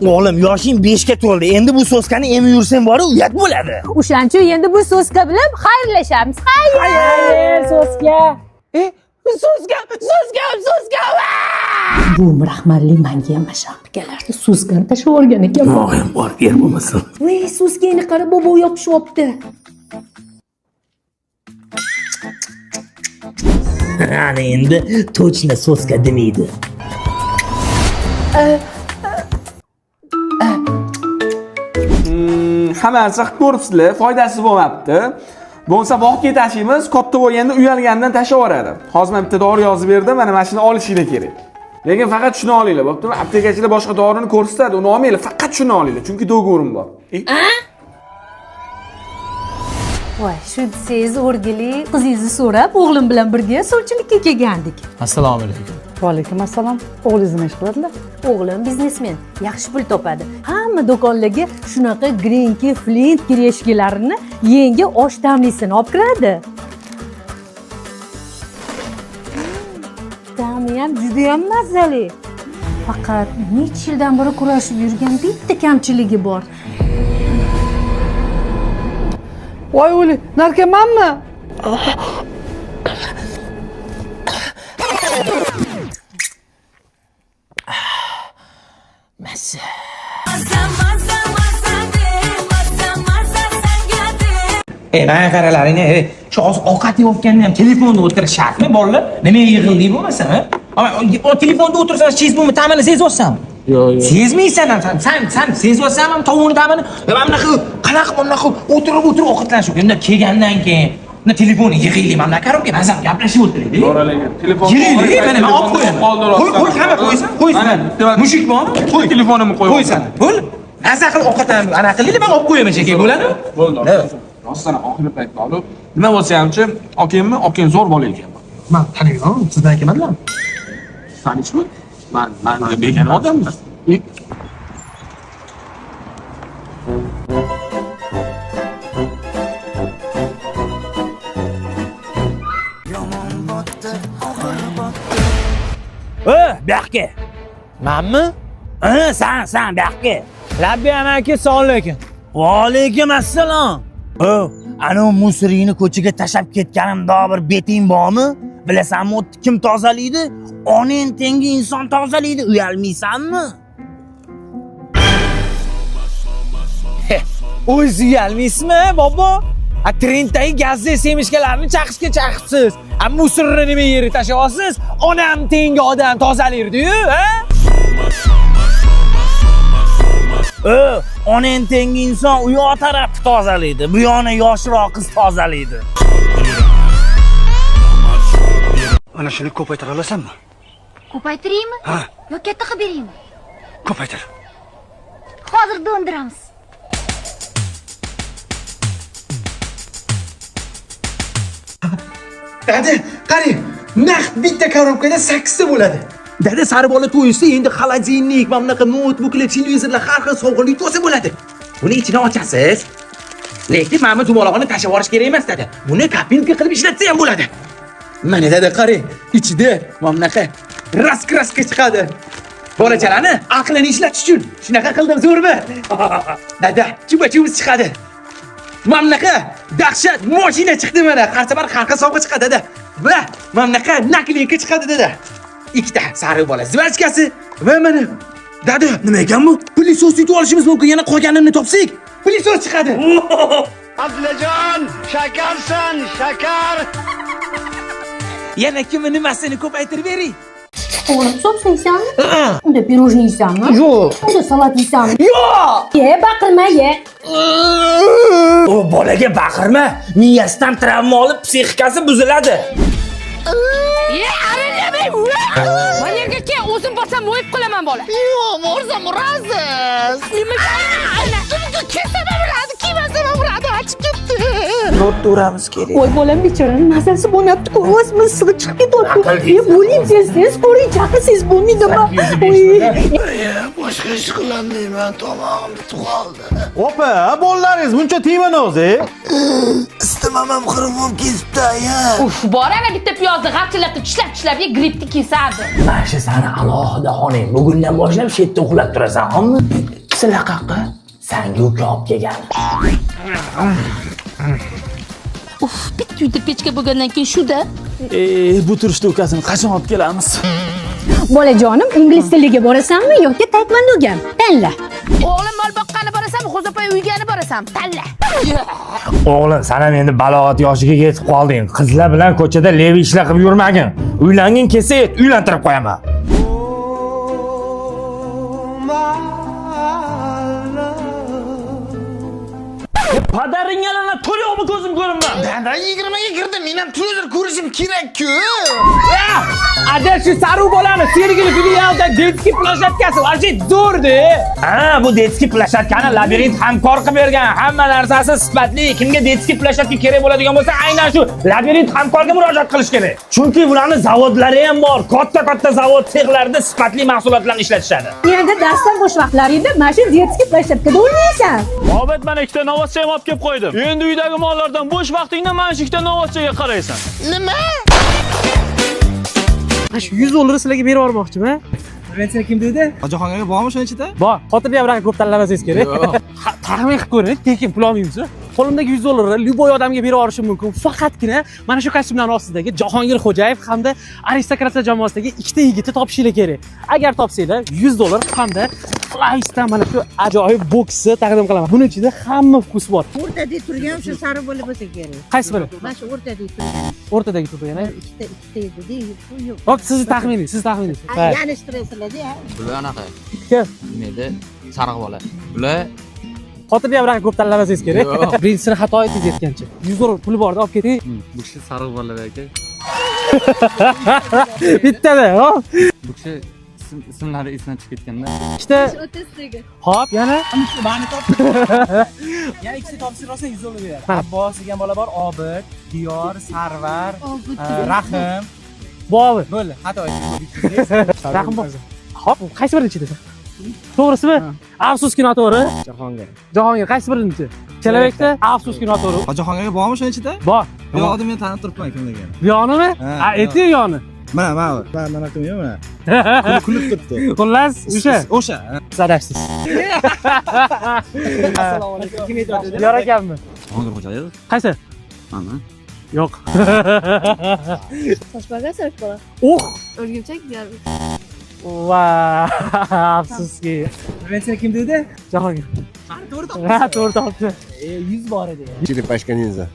Oğlum yoshing 5 ga to'ldi. Endi bu soskani emib yursang bor, uyat bo'ladi. O'shaning uchun endi bu soska bilan xayrlashamiz. Xayr, soska. Soska. Bu rahmatli menga ham mashaq kelardi. Soskani tashlab olgan ekan. Mo'g'im bor, ber bo'lmasin. Voy, soskani qara, bobo yopishyapti. Ana endi точно soska demaydi. Hammasi qilib ko'ribsizlar, foydasi bo'lmabdi. Bo'lsa bog'ga tashiymiz, katta bo'lganda uyalgandan tashlab yuboradi. Hozir men bitta dori yozib berdim, mana mashina olishinglar kerak. Lekin faqat shuni olinglar, bo'ptimi? Aptekachilar boshqa dorini ko'rsatadi, uni olmanglar, faqat shuni olinglar, chunki do'gorim bor. Voy, shu desangiz o'rgili qizingizni so'rab, o'g'lim bilan birga suvchilikka kelgandik. Assalomu alaykum. Va alaykum assalom. O'g'lingiz nima ish qiladilar? O'g'lim biznesmen, yaxshi pul topadi. Hamma do'konlarga shunaqa grinki, flint kireshkilarini yangi osh ta'mlisini olib kiradi. Ta'mi ham juda ham mazali. Faqat necha yildan beri kurashib yurgan bitta kamchiligi bor. Voy o'li, narkomanmi? Massa. Mana qaralaring, shu ovqat yeyotganda ham telefonda o'tirish shartmi, bolalar? Nimaga yig'ilding bo'lmasa, ha? O telefonda o'tirsangiz cheeseburger ta'mini sezyapsanmi? Yo'q. Sezmaysan ham, sen sezyapsanmi tovuqning ta'mini? Mana bunaqa qanaqa o'tirib ovqatlanishib, unda kelgandan keyin buni telefonni yig'iylik, mana karobga nazar gaplashib o'tiraylik. To'g'rilaylik. Telefon. Yig'iylik, mana men olib qo'yaman. Qo'y, hamma qo'ysan. Mushuk bormi? Telefonimni qo'y. Qo'ysan. Bo'l. Nazar qilib ovqatdan ana qilinglar, men olib qo'yaman shekilli, bo'ladimi? Bo'ldi. Rostdan oxirgi paytda olib, nima bo'lsa hamchi, okangmi? Okang zo'r bola ekan. Men taniyman, sizdan ekanman. Tanishmi? Men begona odamman. Bu yoqqa. Menmi? Sen bu yoqqa. Labbi amaki, assalomu alaykum. Va alaykum assalom. Ana musringni ko'chaga tashab ketganimda bir beting bormi? Bilasanmi, o'tni kim tozalaydi? Onang tengi inson tozalaydi, uyalmaysanmi? O'zi uyalmaysizmi, bobo? Trendagi gazli semishkalarni chaqishga chaqibsiz. Musorni nima yeri tashlayapsiz? Onam tengi odam tozalaydi-yu, ha? Onang tengi inson u yoq tarafni tozalaydi, bu yoqni yoshroq qiz tozalaydi. Ana shuni ko'paytira olasanmi? Ko'paytiraymi? Ha. Yo katta qilib beraymi? Ko'paytir. Hozir do'ndiramiz. Dada, qarang, naqd bitta korobkada 8 ta bo'ladi. Dada, sari bola to'ysa endi xolodilnik, mana bunaqa notebooklar, televizorlar, har xil sovg'alik to'sa bo'ladi. Buni ichidan ochasiz. Lekin mana bu dumaloqni tashlab yuborish kerak emas, dada. Buni kopinka qilib ishlatsa ham bo'ladi. Mana dada, qarang, ichida mana bunaqa raska chiqadi. Bolachalarni aqlini ishlatish uchun shunaqa qildim, zo'rmi? Dada, chuba-chubis chiqadi. Mana bunaqa dahshat mashina chiqdi mana. Har safar har xil sovg'a chiqadi, dada. Va mana bunaqa naklinka chiqadi, dada. Ikkita sariq bola zvachkasi va mana dada, nima ekan bu? Pilisos yutib olishimiz mumkin, yana qolganini topsak, pilisos chiqadi. Abdulajon, shakarsan, shakar. Yana kimni nimasini ko'paytirib bering. O'g'lim, so'p yeysanmi? Unda pirojni yeysanmi? Yo'q. Unda salat yeysanmi? Yo'q. Ye, baqirma, ye. O bolaga baqirma, miyasidan travma olib psixikasi buziladi. Men yerga kel, o'zim borsam o'yib qilaman bola. Yo'q, mo'rzam uraziz. Nima? Kimga kelsam uradi, kim uradi, ochib ketdi. o'tiramiz kerak. Voy bolam bechorani mazasi bo'lmayapti-ku. O'zmi sig'i chiqib ketyapti. Bo'ling tez qo'ring, chaqirsangiz bo'lmaydimi? Boshqa ish qilaman deyman, tomog'im bitib qoldi. Opa, bolalaringiz buncha tegmani o'zi. Isitmam qirg'im kesibdi-ya. Uf, bor ana bitta piyozni g'archilatib tishlab ye, grippni kesardi. Mana shu sani alohida xonang. Bugundan boshlab shu yerda uxlab turasan, xo'pmi? Sizlar qayerqa? Sanga uka olib kelgan. Uf, bitta uyda pechka bo'lgandan keyin shu-da. Bu turishda ukasini qachon olib kelamiz? Bolajonim, ingliz tiliga borasanmi yoki taekvondoga? Tanla. O'g'lim mol boqqani borasanmi, Xo'japoy uygani borasanmi? Tanla. O'g'lim, sen ham endi balog'at yoshiga yetib qolding. Qizlar bilan ko'chada levi ishlar qilib yurmagin. Uylangin kelsa, uylantirib qo'yaman. Padaringlarni to'liqmi ko'zim ko'rinma. Dada 20 ga kirdim. Men ham televizor ko'rishim kerak-ku. Ada shu saru bolani Sergeli filialda detskiy plashatkasi vajib zo'rdi. Ha, bu detskiy plashatkani labirint hamkor qilib bergan. Hamma narsasi sifatli. Kimga detskiy plashatka kerak bo'ladigan bo'lsa, aynan shu labirint hamkorga murojaat qilish kerak. Chunki ularning zavodlari ham bor. Katta zavod sexlarida sifatli mahsulotlarni ishlatishadi. Endi darsdan bo'sh vaqtlaringda mana shu detskiy plashatkada o'ynaysan. Obed mana ikkita novotcha ham olib kelib qo'ydim. Endi uydagi mollardan bo'sh vaqtingda mana shu ikkita novotchaga qaraysan. Nima? Mana shu 100 dollarni sizlarga berib yubormoqchiman. Prevensiya kim dedi? Jahongirga bormi shuni ichida? Bor, xotirjamroq ko'p tanlamasangiz kerak. Taxmin qilib ko'ring, tekin pul olmaymiz. Qo'limdagi 100 dollarni любой odamga berib yuborishim mumkin. Faqatgina mana shu kostyumlarning ostidagi Jahongir Xo'jayev hamda aristokratlar jamoasidagi ikkita yigitni topishinglar kerak. Agar topsanglar 100 dollar hamda Fly'dan mana shu ajoyib boksni taqdim qilaman. Buning ichida hamma vkus bor. O'rtada turgan shu sari bo'lib bo'lsa kerak. Qaysi biri? Mana shu o'rtada turgan. O'rtadagi turgan. Ikkita edi-da, yo'q. Hop, sizni taxminingiz, siz taxminingiz. Yanishtirasizlar-da. Bular anaqa. Kim? Nima sariq bola. Bular Xotirjamroq ko'p tanlamasangiz kerak. Birinchisini xato aytingiz aytgancha. 100 dollar puli borda olib keting. bu kishi sariq bola aka. Bittada, ho? Bu kishi ismlari esdan chiqib ketganda. Ikkita. O'rtasidagi. Hop, yana Mani topdim. Yana ikkita topshirib olsang 100 dollar beradi. Abbos degan bola bor, Obid, Diyor, Sarvar, Rahim. Bobur. Bo'ldi, xato aytdim. Rahim bor. Hop, qaysi birini ichida? To'g'risimi? Afsuski noto'g'ri. Jahongir. Jahongir qaysi birinchi? Kelabekda afsuski noto'g'ri. Jahongirga bormi shuni ichida? Bor. Yo'q, men tanib turibman kimligini. Buyonimi? Ayting yoni. Mana, mana qilmayman mana. Kulib turibdi. Xullas, o'sha. Sadaqsiz. Assalomu alaykum. Kim aytadi? Yor akammi? Jahongir Xo'jayev. Qaysi? Mana. Yo'q. Toshbaga sirk bola. O'rgimchak diyor. Va, afsuski. Prevensiya kim dedi? Jahongir. To'g'ri topdi. Ha, to'g'ri topdi. 100 bor edi. Chiripashka ninza.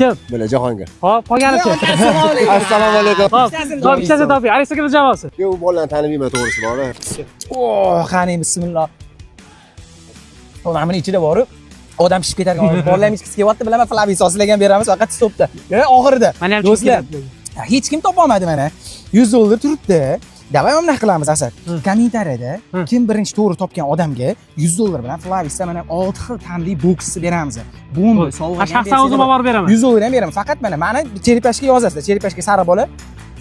Kim? Mana Jahongir. Hop, qolganichi. Assalomu alaykum. Hop, topishasiz toping. Aristokrat jamoasi. Yo'q, u bolani tanimayman to'g'risi bor. Qani bismillah. Ularning ichida borib odam pishib ketadigan bolalar miskisi kelyapti, bilaman, flaviy soslarga beramiz faqat stopda. Oxirida. Mana ham do'stlar, hech kim topa olmadi mana. 100 dollar turibdi. Davay mana qilamiz Asad. Kommentariyada kim birinchi to'g'ri topgan odamga 100 dollar bilan Flavisda mana 6 xil ta'mli boksni beramiz. Bomba sovg'a. Shaxsan o'zim olib beraman. 100 dollar ham beraman. Faqat mana cheripashga yozasizlar. Cheripashga sariq bola.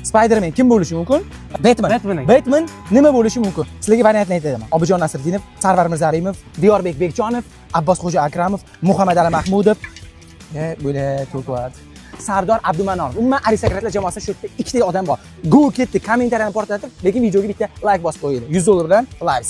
Spiderman kim bo'lishi mumkin? Batman nima bo'lishi mumkin? Sizlarga variantni aytaman. Obijon Nasriddinov, Sarvar Mirzarimov, Diyorbek Bekjonov, Abbosxo'ja Akramov, Muhammadali Mahmudov, bo'la to'kvat. Sardor Abdumanonov. Umuman aristokratlar jamoasida shu yerda ikkita odam bor. Go ketdi, kommentariyani portlatib, lekin videoga bitta like bosib qo'yinglar. 100 dollar bilan live.